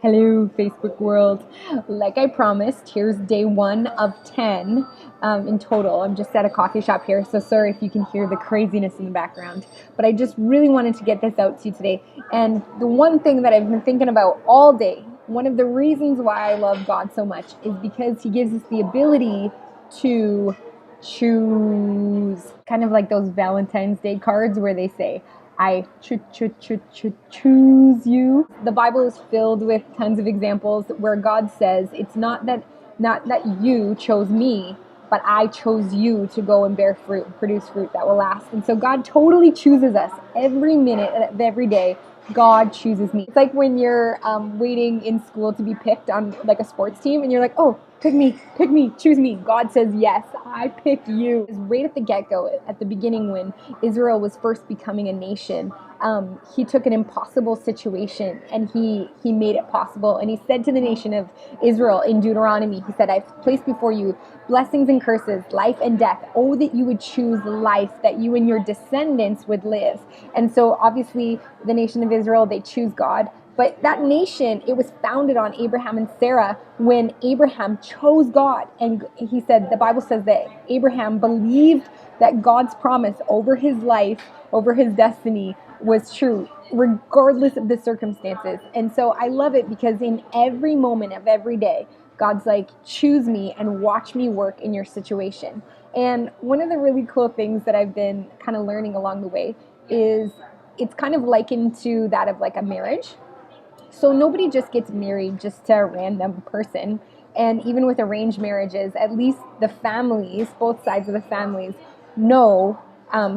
Hello, Facebook world. Like I promised, here's day 1 of 10 in total. I'm just at a coffee shop here, so sorry if you can hear the craziness in the background. But I just really wanted to get this out to you today. And the one thing that I've been thinking about all day, one of the reasons why I love God so much is because He gives us the ability to choose, kind of like those Valentine's Day cards where they say, I choose you. The Bible is filled with tons of examples where God says, it's not that you chose me, but I chose you to go and bear fruit, produce fruit that will last. And so God totally chooses us every minute of every day. God chooses me. It's like when you're waiting in school to be picked on like a sports team and you're like, oh, pick me, choose me. God says, yes, I pick you. Right at the get-go, at the beginning when Israel was first becoming a nation, He took an impossible situation and he made it possible. And He said to the nation of Israel in Deuteronomy, He said, I've placed before you blessings and curses, life and death. Oh, that you would choose life, that you and your descendants would live. And so obviously the nation of Israel, they choose God. But that nation, it was founded on Abraham and Sarah when Abraham chose God. And he said, the Bible says that Abraham believed that God's promise over his life, over his destiny was true, regardless of the circumstances. And so I love it because in every moment of every day, God's like, choose me and watch me work in your situation. And one of the really cool things that I've been kind of learning along the way is it's kind of likened to that of like a marriage. So nobody just gets married just to a random person. And even with arranged marriages, at least the families, both sides of the families, know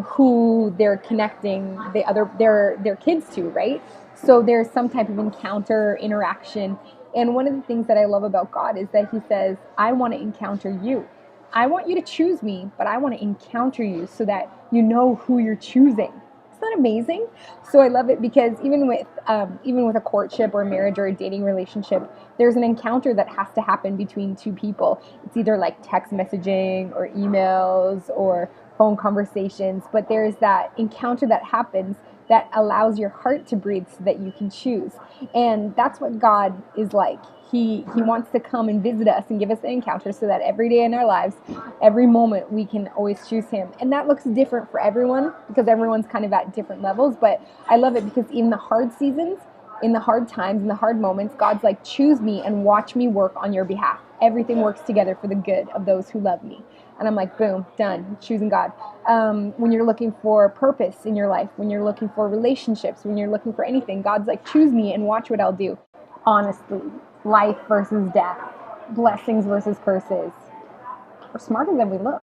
who they're connecting their kids to, right? So there's some type of encounter, interaction. And one of the things that I love about God is that He says, I want to encounter you. I want you to choose me, but I want to encounter you so that you know who you're choosing. Isn't that amazing? So I love it because even with a courtship or a marriage or a dating relationship, there's an encounter that has to happen between two people. It's either like text messaging or emails or phone conversations, but there's that encounter that happens that allows your heart to breathe so that you can choose. And that's what God is like. He wants to come and visit us and give us an encounter so that every day in our lives, every moment, we can always choose Him. And that looks different for everyone because everyone's kind of at different levels. But I love it because in the hard seasons, in the hard times, in the hard moments, God's like, choose me and watch me work on your behalf. Everything works together for the good of those who love me. And I'm like, boom, done, choosing God. When you're looking for purpose in your life, when you're looking for relationships, when you're looking for anything, God's like, choose me and watch what I'll do. Honestly, life versus death, blessings versus curses. We're smarter than we look.